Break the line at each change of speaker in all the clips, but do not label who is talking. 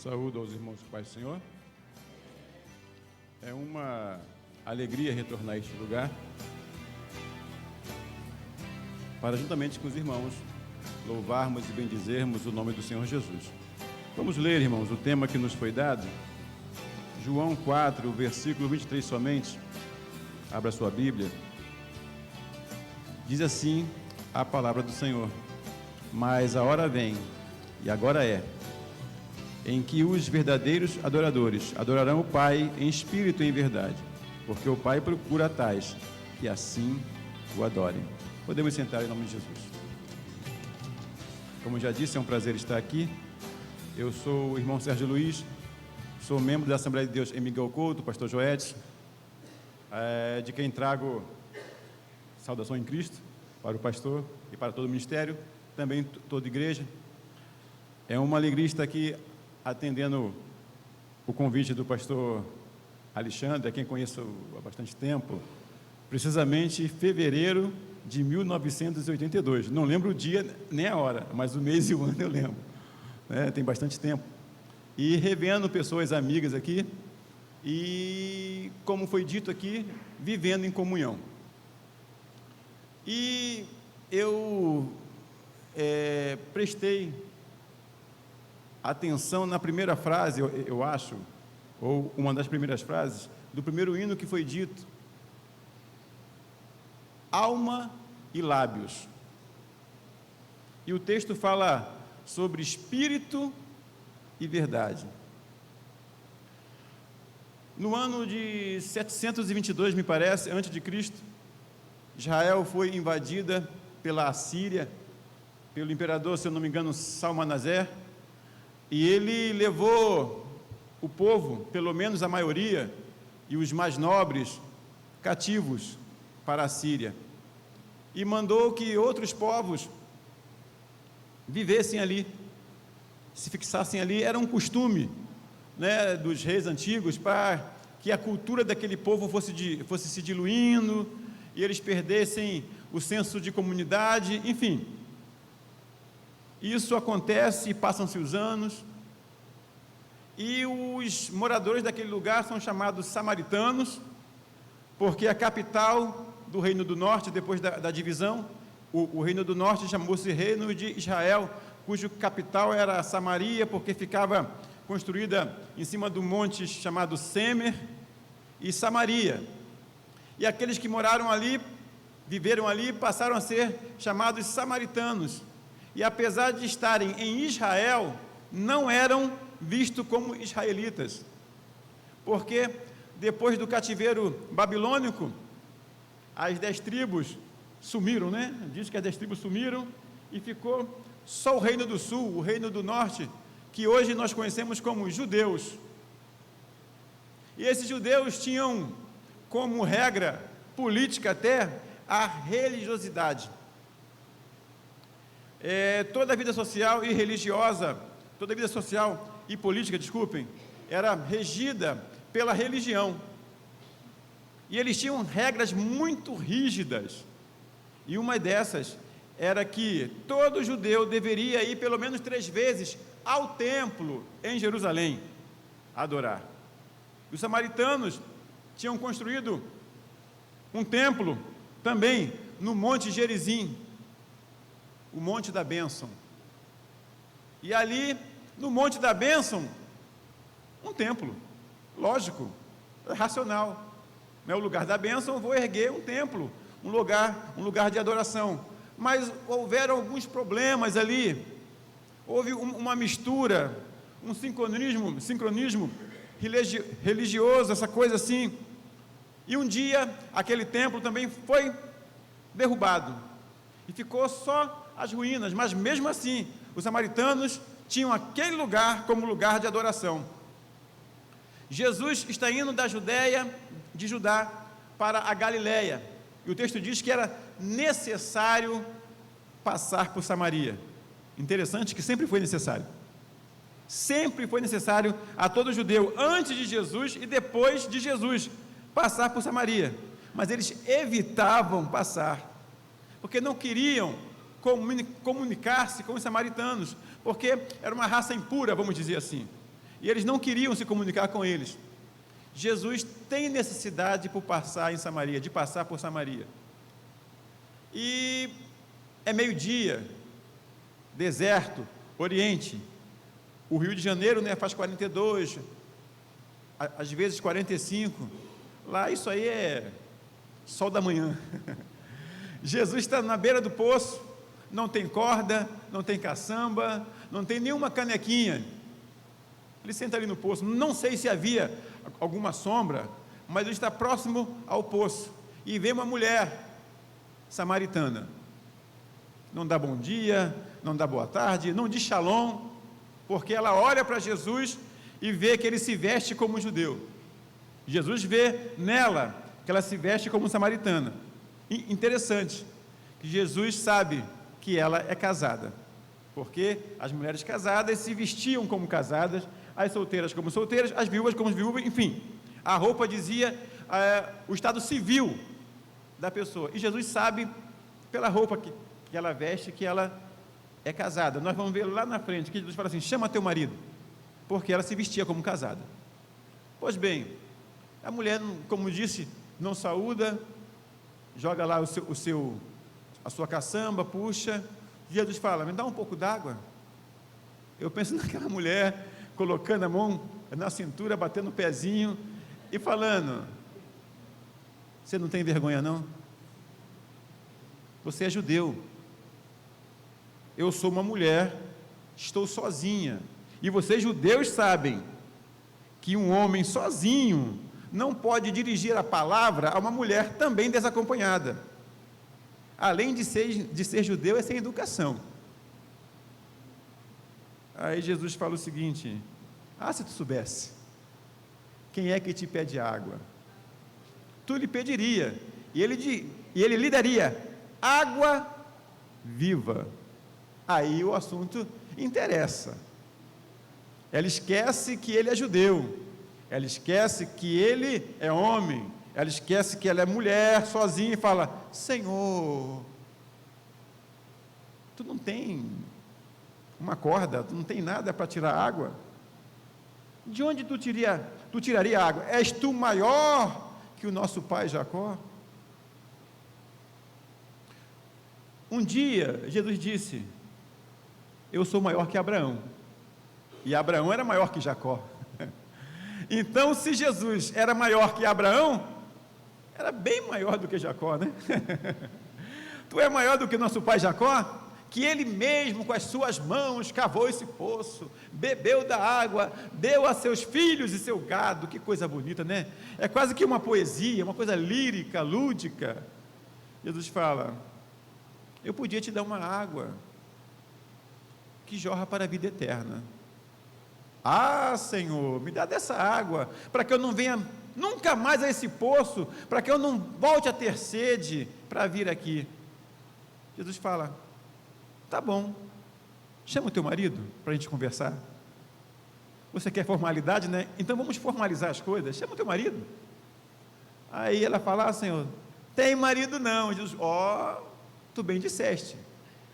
Saúdo aos irmãos do Pai do Senhor. É uma alegria retornar a este lugar para, juntamente com os irmãos, louvarmos e bendizermos o nome do Senhor Jesus. Vamos ler, irmãos, o tema que nos foi dado. João 4, versículo 23 somente. Abra sua Bíblia. Diz assim a palavra do Senhor: mas a hora vem, e agora é, em que os verdadeiros adoradores adorarão o Pai em espírito e em verdade, porque o Pai procura tais que assim o adorem. Podemos sentar em nome de Jesus. Como já disse, é um prazer estar aqui. Eu sou o irmão Sérgio Luiz, sou membro da Assembleia de Deus em Miguel Couto, pastor Joetes, de quem trago saudação em Cristo para o pastor e para todo o ministério, também toda a igreja. É uma alegria estar aqui atendendo o convite do pastor Alexandre, a quem conheço há bastante tempo, precisamente em fevereiro de 1982. Não lembro o dia nem a hora, mas o mês e o ano eu lembro. Tem bastante tempo. E revendo pessoas amigas aqui e, como foi dito aqui, vivendo em comunhão. E eu prestei atenção na primeira frase, eu acho, ou uma das primeiras frases, do primeiro hino que foi dito: alma e lábios. E o texto fala sobre espírito e verdade. No ano de 722, me parece, antes de Cristo, Israel foi invadida pela Assíria, pelo imperador, se eu não me engano, Salmanaser, e ele levou o povo, pelo menos a maioria, e os mais nobres, cativos para a Síria, e mandou que outros povos vivessem ali, se fixassem ali. Era um costume, dos reis antigos, para que a cultura daquele povo fosse se diluindo, e eles perdessem o senso de comunidade, enfim. Isso acontece e passam-se os anos, e os moradores daquele lugar são chamados samaritanos, porque a capital do Reino do Norte, depois da divisão, o Reino do Norte chamou-se Reino de Israel, cujo capital era Samaria, porque ficava construída em cima do monte chamado Semer e Samaria. E aqueles que moraram ali, viveram ali, passaram a ser chamados samaritanos. E apesar de estarem em Israel, não eram vistos como israelitas, porque depois do cativeiro babilônico, as 10 tribos sumiram, Diz que as 10 tribos sumiram e ficou só o Reino do Sul, o Reino do Norte, que hoje nós conhecemos como judeus. E esses judeus tinham como regra política até a religiosidade. Toda a vida social e religiosa, toda a vida social e política, era regida pela religião. E eles tinham regras muito rígidas. E uma dessas era que todo judeu deveria ir pelo menos 3 vezes ao templo em Jerusalém adorar. Os samaritanos tinham construído um templo também no Monte Gerizim, o Monte da Bênção. E ali, no Monte da Bênção, um templo, lógico, racional. No lugar da bênção, eu vou erguer um templo, um lugar de adoração. Mas houveram alguns problemas ali, houve uma mistura, um sincronismo religioso, essa coisa assim. E um dia, aquele templo também foi derrubado, e ficou só as ruínas, mas mesmo assim, os samaritanos tinham aquele lugar como lugar de adoração. Jesus está indo da Judéia, de Judá, para a Galileia, e o texto diz que era necessário passar por Samaria. Interessante que sempre foi necessário a todo judeu, antes de Jesus e depois de Jesus, passar por Samaria, mas eles evitavam passar, porque não queriam comunicar-se com os samaritanos, porque era uma raça impura, vamos dizer assim. e eles não queriam se comunicar com eles. Jesus tem necessidade de passar por Samaria. E é meio-dia, deserto, Oriente. O Rio de Janeiro, né, faz 42, às vezes 45. Lá isso aí é sol da manhã. Jesus está na beira do poço, não tem corda, não tem caçamba, não tem nenhuma canequinha. Ele senta ali no poço. Não sei se havia alguma sombra, mas ele está próximo ao poço. E vê uma mulher samaritana. Não dá bom dia, não dá boa tarde, não diz shalom, porque ela olha para Jesus e vê que ele se veste como judeu. Jesus vê nela que ela se veste como samaritana. Interessante, que Jesus sabe que ela é casada, porque as mulheres casadas se vestiam como casadas, as solteiras como solteiras, as viúvas como viúvas, enfim, a roupa dizia o estado civil da pessoa, e Jesus sabe, pela roupa que ela veste, que ela é casada. Nós vamos ver lá na frente, que Jesus fala assim, chama teu marido, porque ela se vestia como casada. Pois bem, a mulher, como disse, não saúda, joga lá a sua caçamba, puxa. Jesus fala, me dá um pouco d'água. Eu penso naquela mulher colocando a mão na cintura, batendo o pezinho e falando, você não tem vergonha não? Você é judeu, eu sou uma mulher, estou sozinha, e vocês judeus sabem que um homem sozinho não pode dirigir a palavra a uma mulher também desacompanhada. Além de ser judeu, é sem educação. Aí Jesus fala o seguinte, se tu soubesse, quem é que te pede água? Tu lhe pediria, e ele lhe daria água viva. Aí o assunto interessa. Ela esquece que ele é judeu, ela esquece que ele é homem, ela esquece que ela é mulher, sozinha, e fala, Senhor, tu não tem uma corda, tu não tem nada para tirar água? De onde tu tiraria água? És tu maior que o nosso pai Jacó? Um dia, Jesus disse, eu sou maior que Abraão, e Abraão era maior que Jacó. Então, se Jesus era maior que Abraão, era bem maior do que Jacó, né? Tu é maior do que nosso pai Jacó, que ele mesmo com as suas mãos cavou esse poço, bebeu da água, deu a seus filhos e seu gado. Que coisa bonita, né? É quase que uma poesia, uma coisa lírica, lúdica. Jesus fala, eu podia te dar uma água que jorra para a vida eterna. Senhor, me dá dessa água, para que eu não venha nunca mais a esse poço, para que eu não volte a ter sede para vir aqui. Jesus fala, tá bom, chama o teu marido para a gente conversar. Você quer formalidade, né? Então vamos formalizar as coisas, chama o teu marido. Aí ela fala, Senhor, tem marido não. Jesus, tu bem disseste,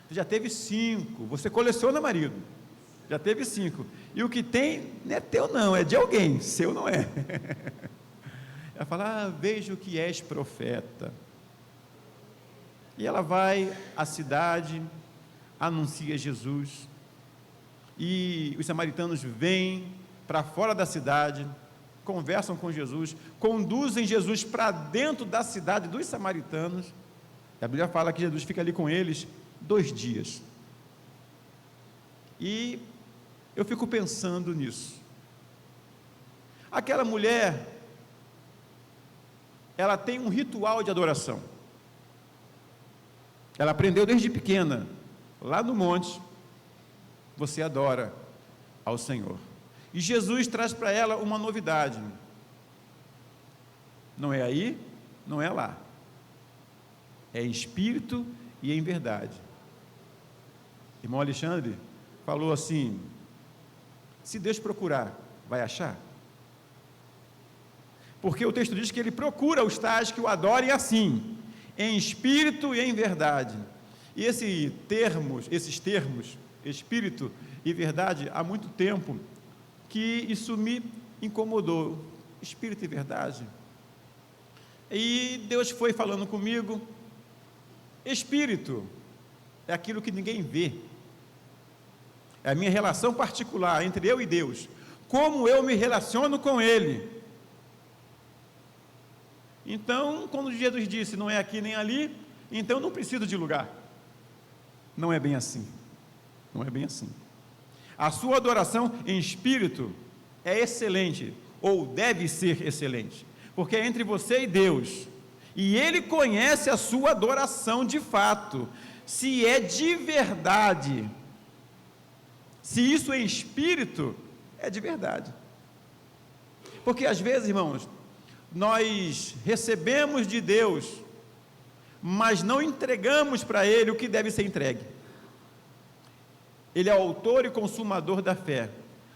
tu já teve 5, você coleciona marido, já teve 5, e o que tem não é teu não, é de alguém, seu não é. Ela fala, vejo que és profeta. E ela vai à cidade, anuncia Jesus, e os samaritanos vêm para fora da cidade, conversam com Jesus, conduzem Jesus para dentro da cidade dos samaritanos. A Bíblia fala que Jesus fica ali com eles 2 dias. E eu fico pensando nisso. Aquela mulher, ela tem um ritual de adoração. Ela aprendeu desde pequena, lá no monte, você adora ao Senhor. E Jesus traz para ela uma novidade. Não é aí, não é lá. É em espírito e em verdade. Irmão Alexandre falou assim, se Deus procurar, vai achar? Porque o texto diz que ele procura os tais que o adorem assim, em espírito e em verdade. E esses termos, espírito e verdade, há muito tempo que isso me incomodou. Espírito e verdade. E Deus foi falando comigo. Espírito é aquilo que ninguém vê. É a minha relação particular entre eu e Deus. Como eu me relaciono com Ele. Então, quando Jesus disse, não é aqui nem ali, então eu não preciso de lugar. Não é bem assim. Não é bem assim. A sua adoração em espírito é excelente, ou deve ser excelente, porque é entre você e Deus, e Ele conhece a sua adoração de fato, se é de verdade. Se isso é em espírito, é de verdade. Porque às vezes, irmãos, nós recebemos de Deus, mas não entregamos para Ele o que deve ser entregue. Ele é o autor e consumador da fé,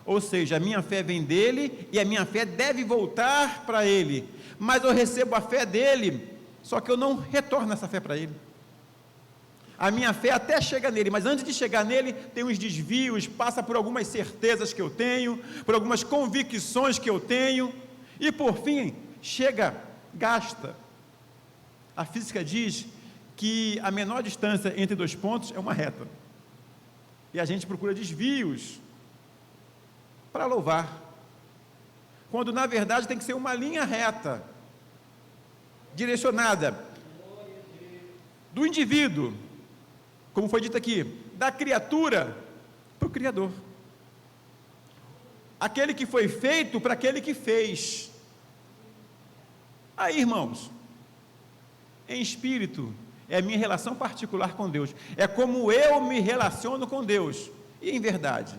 ou seja, a minha fé vem dele, e a minha fé deve voltar para Ele, mas eu recebo a fé dele, só que eu não retorno essa fé para Ele. A minha fé até chega nele, mas antes de chegar nele, tem uns desvios, passa por algumas certezas que eu tenho, por algumas convicções que eu tenho, e por fim, chega, gasta. A física diz que a menor distância entre dois pontos é uma reta, e a gente procura desvios para louvar, quando na verdade tem que ser uma linha reta, direcionada, do indivíduo, como foi dito aqui, da criatura para o Criador, aquele que foi feito para aquele que fez. Aí, irmãos, em espírito, é a minha relação particular com Deus, é como eu me relaciono com Deus, e em verdade,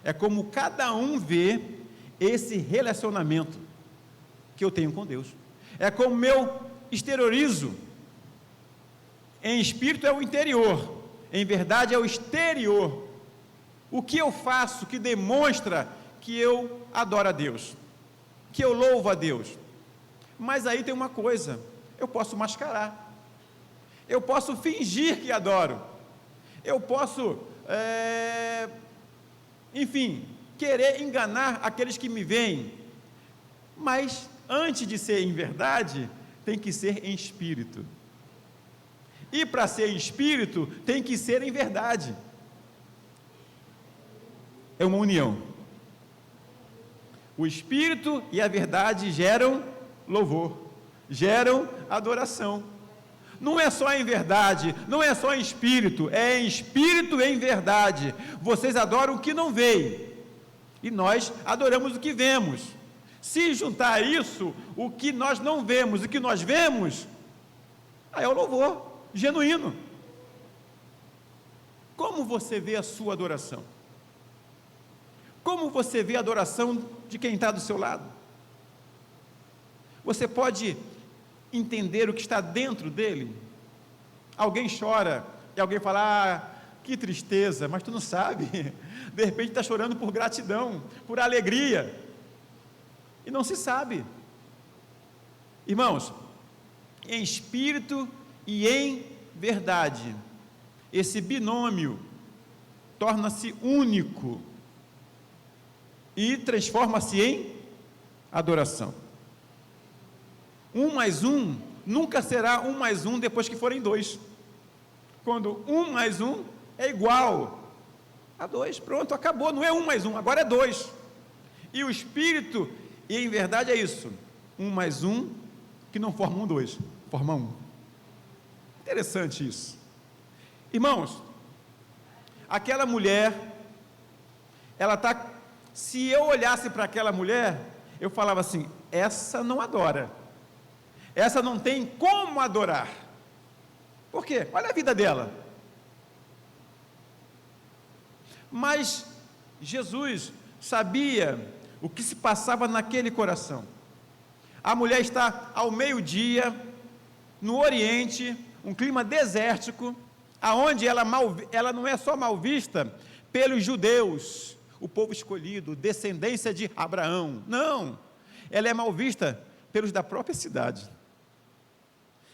é como cada um vê esse relacionamento que eu tenho com Deus, é como eu exteriorizo. Em espírito é o interior, em verdade é o exterior, o que eu faço que demonstra que eu adoro a Deus, que eu louvo a Deus. Mas aí tem uma coisa, eu posso mascarar, eu posso fingir que adoro, eu posso, enfim, querer enganar aqueles que me veem, mas antes de ser em verdade, tem que ser em espírito, e para ser em espírito, tem que ser em verdade, é uma união, o espírito e a verdade geram louvor, geram adoração. Não é só em verdade, não é só em espírito, é em espírito e em verdade. Vocês adoram o que não veem, e nós adoramos o que vemos. Se juntar isso, o que nós não vemos e o que nós vemos, aí é o louvor genuíno. Como você vê a sua adoração? Como você vê a adoração de quem está do seu lado? Você pode entender o que está dentro dele? Alguém chora e alguém fala, que tristeza, mas tu não sabe, de repente está chorando por gratidão, por alegria, e não se sabe. Irmãos, em espírito e em verdade, esse binômio torna-se único e transforma-se em adoração. 1 mais 1 nunca será 1 mais 1 depois que forem 2. Quando 1 mais 1 é igual a 2, pronto, acabou, não é 1 mais 1, agora é 2. E o Espírito, e em verdade é isso, 1 mais 1, que não forma 1, 2, forma 1. Interessante isso. Irmãos, aquela mulher, ela está, se eu olhasse para aquela mulher, eu falava assim, essa não adora. Essa não tem como adorar. Por quê? Olha a vida dela. Mas Jesus sabia o que se passava naquele coração. A mulher está ao meio-dia, no Oriente, um clima desértico, aonde ela não é só mal vista pelos judeus, o povo escolhido, descendência de Abraão. Não, ela é mal vista pelos da própria cidade.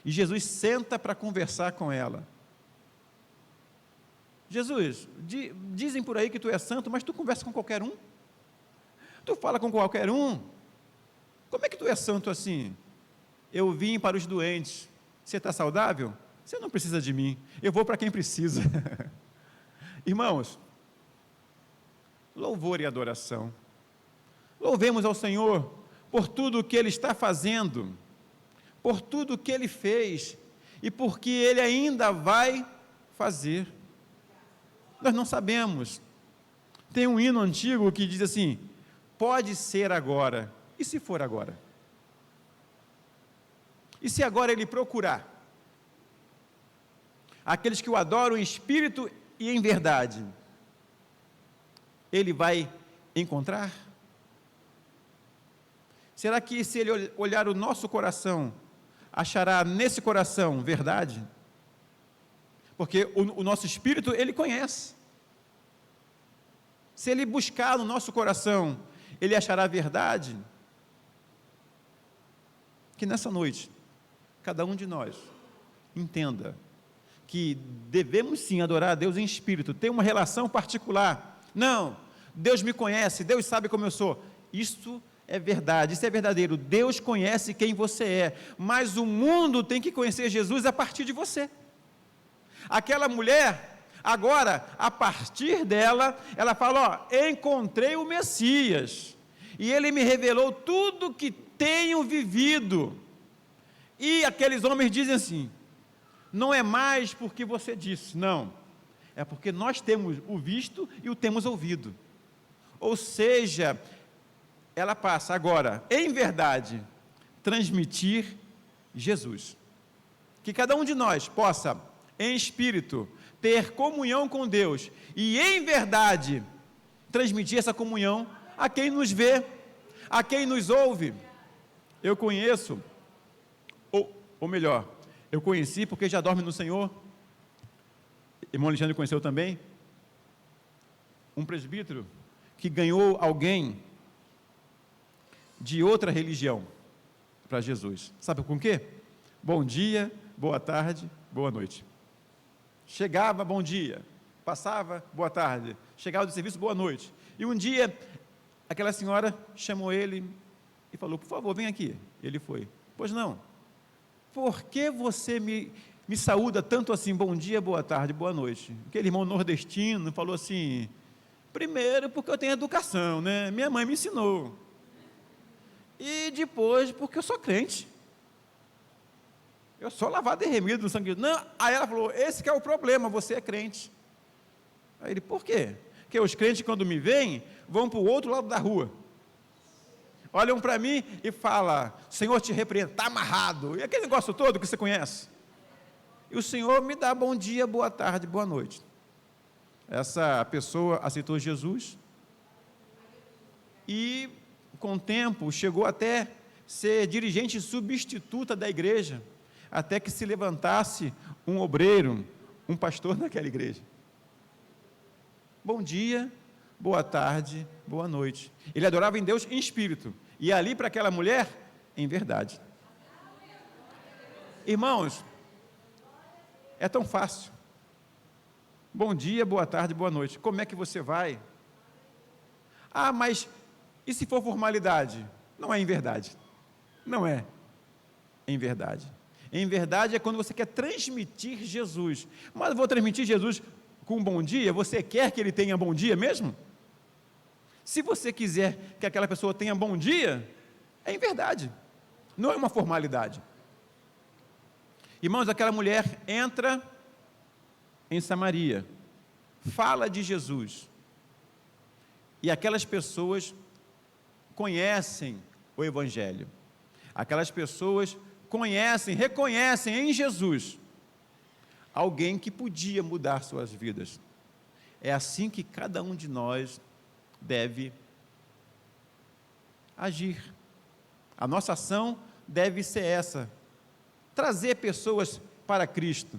E Jesus senta para conversar com ela. Jesus, dizem por aí que tu és santo, mas tu conversa com qualquer um? Tu fala com qualquer um. Como é que tu é santo assim? Eu vim para os doentes. Você está saudável? Você não precisa de mim. Eu vou para quem precisa. Irmãos, louvor e adoração. Louvemos ao Senhor por tudo o que Ele está fazendo, por tudo o que Ele fez e porque Ele ainda vai fazer. Nós não sabemos. Tem um hino antigo que diz assim: pode ser agora. E se for agora? E se agora Ele procurar aqueles que o adoram em espírito e em verdade, Ele vai encontrar? Será que se Ele olhar o nosso coração, achará nesse coração verdade? Porque o nosso espírito Ele conhece. Se Ele buscar no nosso coração, Ele achará verdade? Que nessa noite, cada um de nós entenda que devemos sim adorar a Deus em espírito, ter uma relação particular. Não, Deus me conhece, Deus sabe como eu sou. Isso é verdade, isso é verdadeiro. Deus conhece quem você é, mas o mundo tem que conhecer Jesus a partir de você. Aquela mulher, agora, a partir dela, ela fala: ó, encontrei o Messias, e ele me revelou tudo que tenho vivido. E aqueles homens dizem assim: não é mais porque você disse, não, é porque nós temos o visto e o temos ouvido. Ou seja, ela passa agora, em verdade, transmitir Jesus. Que cada um de nós possa, em espírito, ter comunhão com Deus e, em verdade, transmitir essa comunhão a quem nos vê, a quem nos ouve. Eu conheço, ou melhor, eu conheci porque já dorme no Senhor. Irmão Alexandre conheceu também um presbítero que ganhou alguém de outra religião para Jesus. Sabe com o quê? Bom dia, boa tarde, boa noite. Chegava, bom dia. Passava, boa tarde. Chegava do serviço, boa noite. E um dia, aquela senhora chamou ele e falou: por favor, vem aqui. Ele foi. Pois não. Por que você me saúda tanto assim, bom dia, boa tarde, boa noite? Aquele irmão nordestino falou assim: primeiro, porque eu tenho educação, né? Minha mãe me ensinou. E depois, porque eu sou crente. Eu sou lavado e remido no sangue. Não. Aí ela falou: esse que é o problema, você é crente. Aí ele: por quê? Porque os crentes, quando me veem, vão para o outro lado da rua. Olham para mim e falam: Senhor te repreenda, está amarrado. E aquele negócio todo que você conhece. E o Senhor me dá bom dia, boa tarde, boa noite. Essa pessoa aceitou Jesus e, com o tempo, chegou até ser dirigente substituta da igreja, até que se levantasse um obreiro, um pastor naquela igreja. Bom dia, boa tarde, boa noite. Ele adorava em Deus em espírito, e ali para aquela mulher, em verdade. Irmãos, é tão fácil. Bom dia, boa tarde, boa noite. Como é que você vai? Ah, mas e se for formalidade? Não é em verdade. Não é em verdade. Em verdade é quando você quer transmitir Jesus. Mas eu vou transmitir Jesus com um bom dia? Você quer que ele tenha bom dia mesmo? Se você quiser que aquela pessoa tenha bom dia, é em verdade. Não é uma formalidade. Irmãos, aquela mulher entra em Samaria, fala de Jesus, e aquelas pessoas conhecem o Evangelho. Aquelas pessoas conhecem, reconhecem em Jesus alguém que podia mudar suas vidas. É assim que cada um de nós deve agir. A nossa ação deve ser essa: trazer pessoas para Cristo,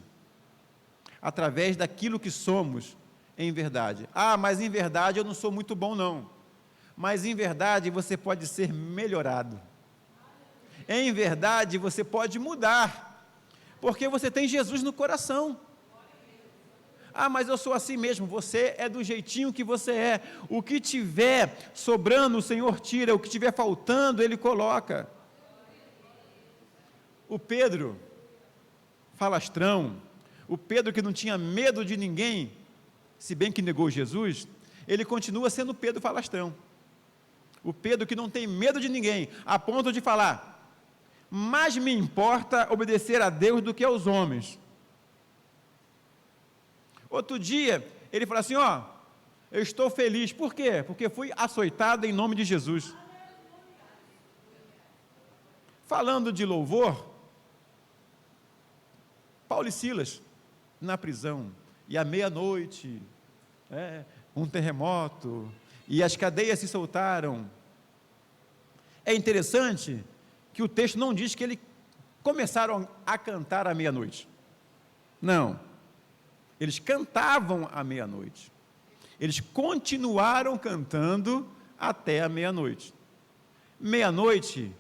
através daquilo que somos em verdade. Ah, mas em verdade eu não sou muito bom não. Mas em verdade você pode ser melhorado. Em verdade você pode mudar, porque você tem Jesus no coração. Ah, mas eu sou assim mesmo. Você é do jeitinho que você é. O que tiver sobrando, o Senhor tira. O que tiver faltando, Ele coloca. O Pedro, falastrão, o Pedro que não tinha medo de ninguém, se bem que negou Jesus, ele continua sendo Pedro falastrão. O Pedro que não tem medo de ninguém, a ponto de falar: mais me importa obedecer a Deus do que aos homens. Outro dia, ele falou assim: ó, eu estou feliz. Por quê? Porque fui açoitado em nome de Jesus. Falando de louvor, Paulo e Silas, na prisão, e à meia-noite, um terremoto, e as cadeias se soltaram. É interessante que o texto não diz que eles começaram a cantar à meia-noite. Não. Eles cantavam à meia-noite. Eles continuaram cantando até a meia-noite. Meia-noite,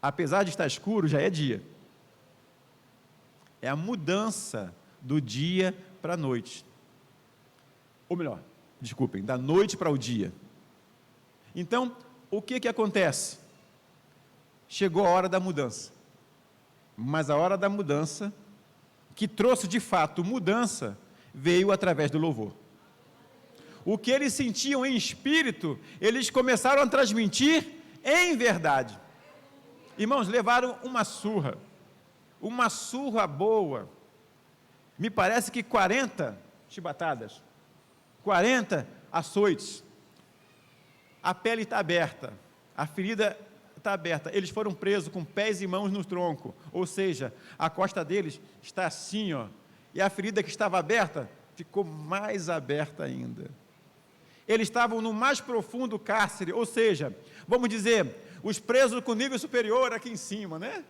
apesar de estar escuro, já é dia. É a mudança do dia para a noite. Ou melhor, desculpem, da noite para o dia. Então, o que acontece? Chegou a hora da mudança. Mas a hora da mudança, que trouxe de fato mudança, veio através do louvor. O que eles sentiam em espírito, eles começaram a transmitir em verdade. Irmãos, levaram uma surra boa, me parece que 40 chibatadas, 40 açoites, a pele está aberta, a ferida está aberta, eles foram presos com pés e mãos no tronco, ou seja, a costa deles está assim, ó, e a ferida que estava aberta, ficou mais aberta ainda. Eles estavam no mais profundo cárcere, ou seja, vamos dizer, os presos com nível superior aqui em cima, né?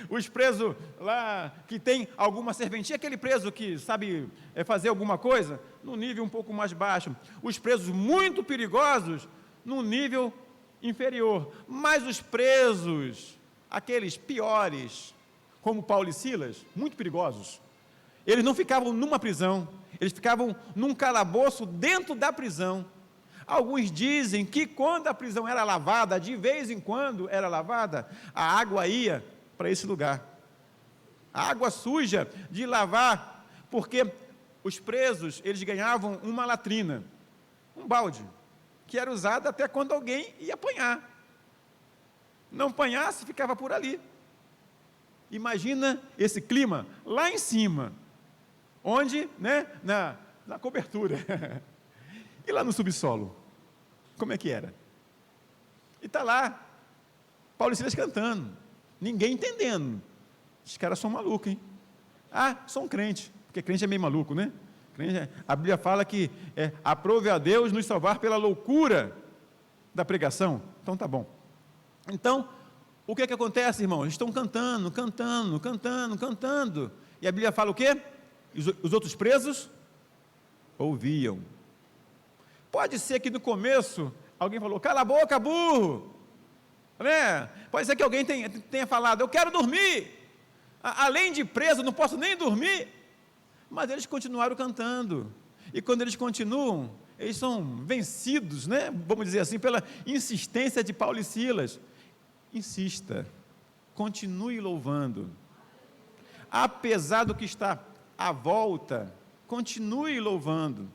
Os presos lá que tem alguma serventia, aquele preso que sabe fazer alguma coisa, no nível um pouco mais baixo. Os presos muito perigosos, no nível inferior. Mas os presos, aqueles piores, como Paulo e Silas, muito perigosos, eles não ficavam numa prisão, eles ficavam num calabouço dentro da prisão. Alguns dizem que quando a prisão era lavada, de vez em quando era lavada, a água ia para esse lugar. A água suja de lavar, porque os presos, eles ganhavam uma latrina, um balde, que era usado até quando alguém ia apanhar. Não apanhasse, ficava por ali. Imagina esse clima lá em cima, onde, né, na cobertura. E lá no subsolo, como é que era? E está lá, Paulo e Silas cantando, ninguém entendendo. Os caras são malucos, hein? Ah, sou um crente, porque crente é meio maluco, né? A Bíblia fala que aprove a Deus nos salvar pela loucura da pregação. Então tá bom. Então, o que acontece, irmãos? Eles estão cantando. E a Bíblia fala o quê? Os outros presos ouviam. Pode ser que no começo alguém falou: cala a boca, burro, né? Pode ser que alguém tenha falado: eu quero dormir, além de preso não posso nem dormir. Mas eles continuaram cantando, e quando eles continuam, eles são vencidos, né? Vamos dizer assim, pela insistência de Paulo e Silas. Insista, continue louvando, apesar do que está à volta, continue louvando.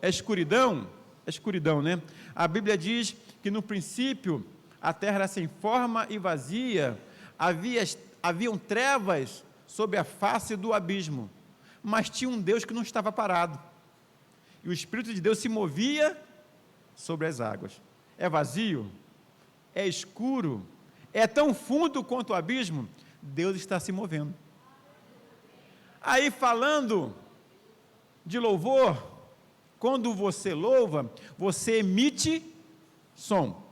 É escuridão? É escuridão, né? A Bíblia diz que no princípio a terra era sem forma e vazia, haviam trevas sobre a face do abismo, mas tinha um Deus que não estava parado, e o Espírito de Deus se movia sobre as águas. É vazio? É escuro? É tão fundo quanto o abismo? Deus está se movendo. Aí, falando de louvor, quando você louva, você emite som.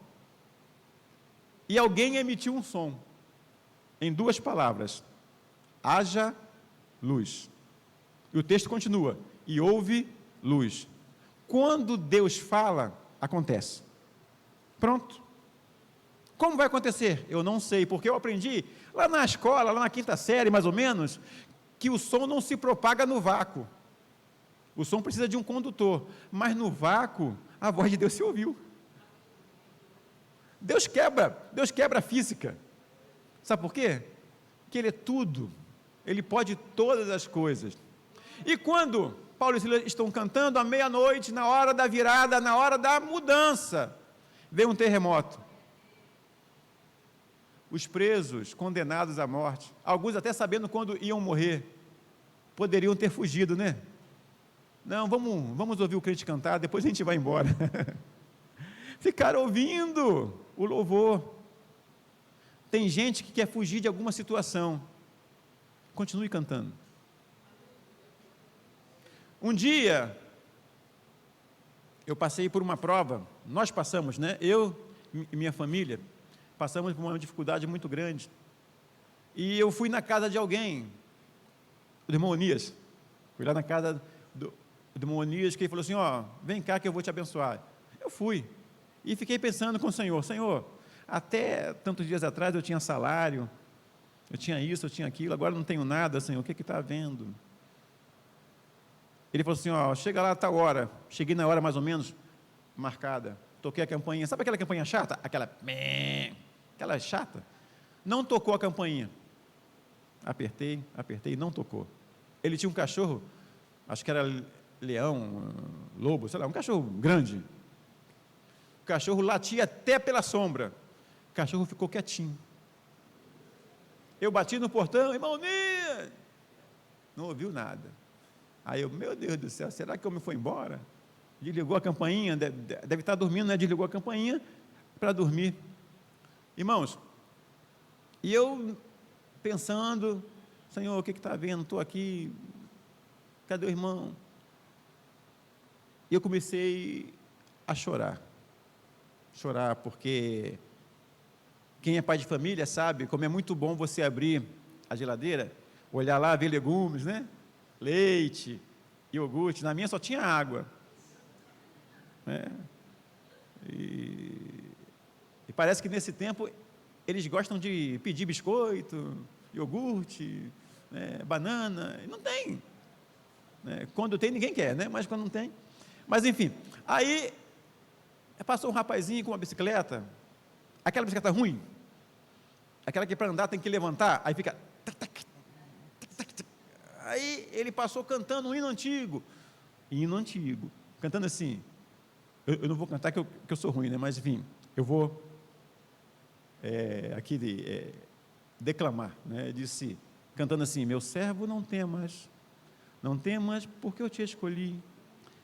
E alguém emitiu um som, em duas palavras: haja luz. E o texto continua: e houve luz. Quando Deus fala, acontece. Pronto. Como vai acontecer? Eu não sei, porque eu aprendi lá na escola, lá na 5ª série, mais ou menos, que o som não se propaga no vácuo. O som precisa de um condutor, mas no vácuo, a voz de Deus se ouviu. Deus quebra a física. Sabe por quê? Porque Ele é tudo, Ele pode todas as coisas. E quando Paulo e Silas estão cantando à meia-noite, na hora da virada, na hora da mudança, veio um terremoto. Os presos, condenados à morte, alguns até sabendo quando iam morrer, poderiam ter fugido, né? Não, vamos ouvir o crente cantar, depois a gente vai embora. Ficaram ouvindo o louvor. Tem gente que quer fugir de alguma situação. Continue cantando. Um dia, eu passei por uma prova, nós passamos, né? Eu e minha família, passamos por uma dificuldade muito grande. E eu fui na casa de alguém, do irmão Onias. Fui lá na casa do irmão Onias, que ele falou assim, ó, vem cá que eu vou te abençoar. Eu fui. E fiquei pensando com o Senhor, Senhor, até tantos dias atrás eu tinha salário, eu tinha isso, eu tinha aquilo, agora não tenho nada, Senhor, o que está havendo? Ele falou assim, ó, chega lá a tal hora, cheguei na hora mais ou menos marcada, toquei a campainha, sabe aquela campainha chata? Aquela chata, não tocou a campainha, apertei, não tocou. Ele tinha um cachorro, acho que era leão, lobo, sei lá, um cachorro grande, o cachorro latia até pela sombra, o cachorro ficou quietinho. Eu bati no portão, irmão Nia, não ouviu nada. Aí eu, meu Deus do céu, será que o homem foi embora? Desligou a campainha, deve estar dormindo, né? Desligou a campainha para dormir. Irmãos, e eu pensando, Senhor, o que está havendo? Estou aqui, cadê o irmão? E eu comecei a chorar porque quem é pai de família sabe como é muito bom você abrir a geladeira, olhar lá, ver legumes, né? Leite, iogurte. Na minha só tinha água, né? E parece que nesse tempo eles gostam de pedir biscoito, iogurte, né? Banana, e não tem, né? Quando tem ninguém quer, né? Mas quando não tem, mas enfim, aí passou um rapazinho com uma bicicleta, aquela bicicleta ruim, aquela que para andar tem que levantar, aí fica aí ele passou cantando um hino antigo, cantando assim, eu não vou cantar que eu sou ruim, né? Mas enfim, eu vou declamar, né? Disse, cantando assim, meu servo não temas porque eu te escolhi,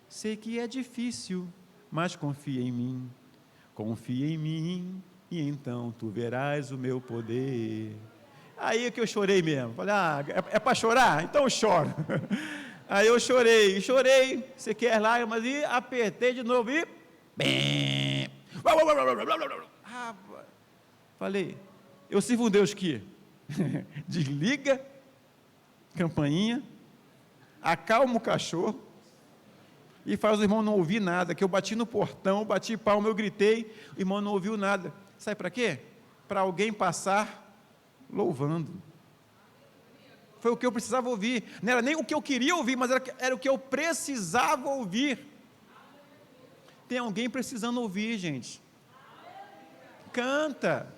sei que é difícil, mas confia em mim e então tu verás o meu poder. Aí é que eu chorei mesmo, falei, é para chorar? Então eu choro. Aí eu chorei, você quer lágrimas, e apertei de novo, e falei, eu sirvo um Deus que desliga campainha, acalma o cachorro, e faz o irmão não ouvir nada, que eu bati no portão, bati palma, eu gritei, o irmão não ouviu nada. Sabe para quê? Para alguém passar louvando. Foi o que eu precisava ouvir, não era nem o que eu queria ouvir, mas era o que eu precisava ouvir. Tem alguém precisando ouvir, gente. Canta.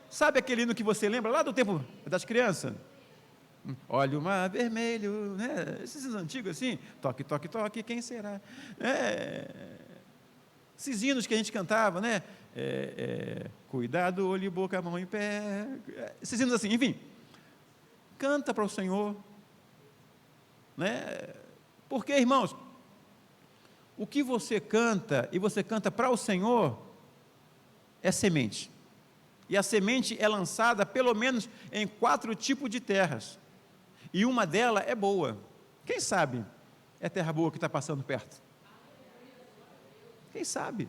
Sabe aquele hino que você lembra lá do tempo das crianças? Olha o mar vermelho, né? Esses antigos assim, toque, toque, toque, quem será? Esses hinos que a gente cantava, né? Cuidado, olho, boca, mão e pé. Esses hinos assim, enfim. Canta para o Senhor, né? Porque, irmãos, o que você canta, e você canta para o Senhor, é semente. E a semente é lançada pelo menos em 4 tipos de terras. E uma delas é boa. Quem sabe é terra boa que está passando perto? Quem sabe?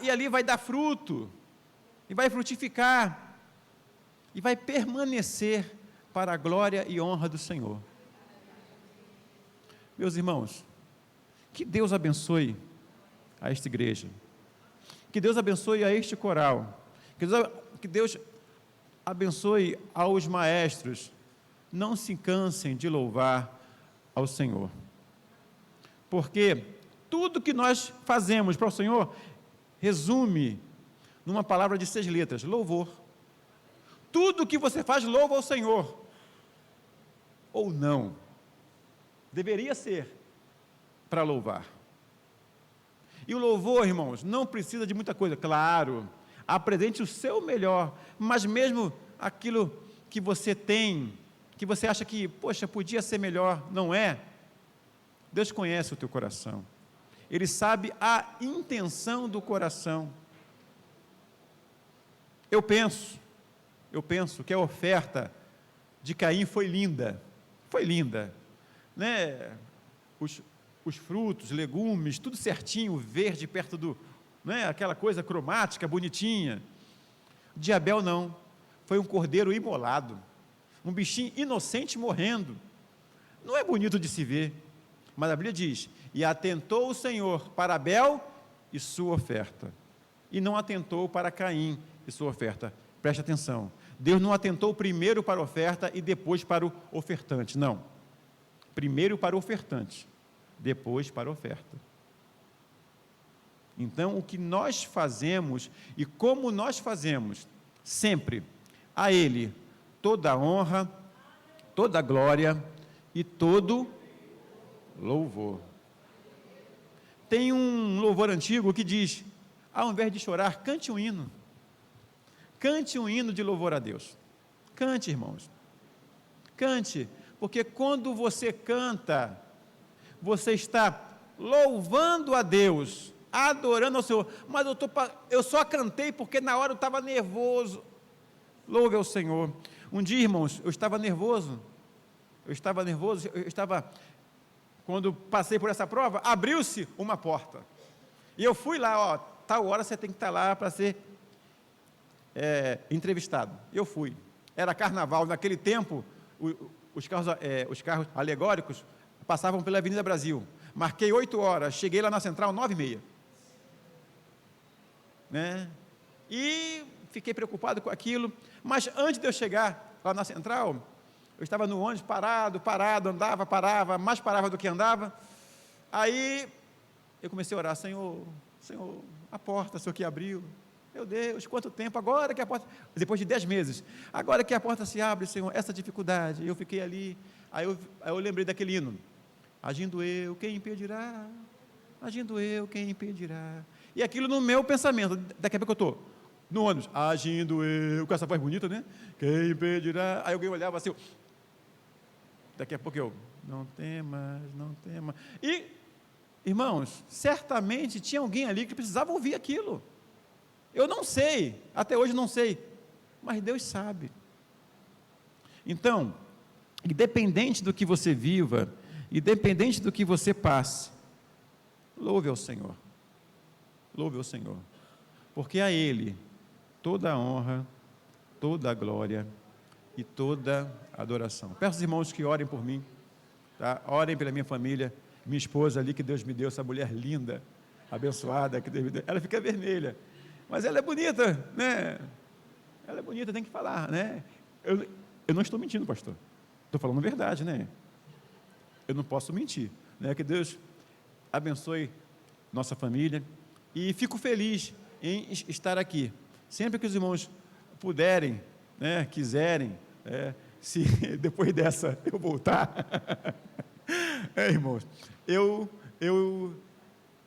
E ali vai dar fruto, e vai frutificar, e vai permanecer para a glória e honra do Senhor. Meus irmãos, que Deus abençoe a esta igreja, que Deus abençoe a este coral, que Deus abençoe aos maestros, não se cansem de louvar ao Senhor. Porque tudo que nós fazemos para o Senhor resume numa palavra de 6 letras: louvor. Tudo que você faz, louva ao Senhor. Ou não. Deveria ser para louvar. E o louvor, irmãos, não precisa de muita coisa. Claro, apresente o seu melhor, mas mesmo aquilo que você tem, que você acha que, poxa, podia ser melhor, não é? Deus conhece o teu coração. Ele sabe a intenção do coração. Eu penso que a oferta de Caim foi linda, né? Os frutos, legumes, tudo certinho, verde, perto do, né? Aquela coisa cromática, bonitinha. De Abel não, foi um cordeiro imolado, um bichinho inocente morrendo. Não é bonito de se ver, mas a Bíblia diz: e atentou o Senhor para Abel e sua oferta, e não atentou para Caim e sua oferta. Preste atenção, Deus não atentou primeiro para a oferta e depois para o ofertante, não. Primeiro para o ofertante, depois para a oferta. Então, o que nós fazemos e como nós fazemos, sempre a Ele toda a honra, toda a glória e todo louvor. Tem um louvor antigo que diz: ao invés de chorar, cante um hino. Cante um hino de louvor a Deus. Cante, irmãos. Cante, porque quando você canta, você está louvando a Deus, adorando ao Senhor. Mas eu só cantei porque na hora eu estava nervoso. Louve ao Senhor. Um dia, irmãos, eu estava nervoso. Quando passei por essa prova, abriu-se uma porta. E eu fui lá, tal hora você tem que estar lá para ser entrevistado. Eu fui. Era carnaval, naquele tempo, os carros alegóricos passavam pela Avenida Brasil. Marquei 8 horas, cheguei lá na Central 9h30. Né? E fiquei preocupado com aquilo, mas antes de eu chegar lá na Central, eu estava no ônibus parado, andava, parava, mais parava do que andava. Aí eu comecei a orar: Senhor, a porta, Senhor, que abriu. Meu Deus, quanto tempo, agora que a porta, depois de 10 meses, agora que a porta se abre, Senhor, essa dificuldade. Eu fiquei ali, aí eu lembrei daquele hino: agindo eu, quem impedirá? Agindo eu, quem impedirá? E aquilo no meu pensamento. Daqui a pouco eu estou no ônibus, agindo eu, com essa voz bonita, né? Quem impedirá? Aí alguém olhava assim, daqui a pouco eu: não temas, não temas. E, irmãos, certamente tinha alguém ali que precisava ouvir aquilo. Eu não sei, até hoje não sei, mas Deus sabe. Então, independente do que você viva, independente do que você passe, louve ao Senhor. Louve ao Senhor, porque a Ele toda a honra, toda a glória e toda a adoração. Peço aos irmãos que orem por mim, tá? Orem pela minha família, minha esposa ali, que Deus me deu, essa mulher linda, abençoada, que Deus me deu. Ela fica vermelha, mas ela é bonita, né? Ela é bonita, tem que falar, né? Eu não estou mentindo, pastor, estou falando a verdade, né? Eu não posso mentir, né? Que Deus abençoe nossa família, e fico feliz em estar aqui. Sempre que os irmãos puderem, né, quiserem, se depois dessa eu voltar, irmãos, eu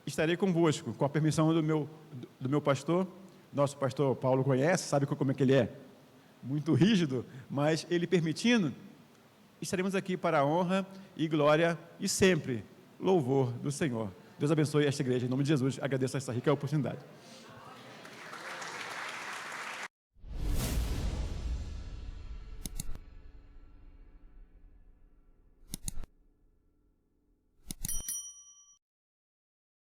estarei convosco, com a permissão do meu pastor. Nosso pastor Paulo conhece, sabe como é que ele é, muito rígido, mas ele permitindo, estaremos aqui para a honra e glória e sempre louvor do Senhor. Deus abençoe esta igreja, em nome de Jesus. Agradeço essa rica oportunidade.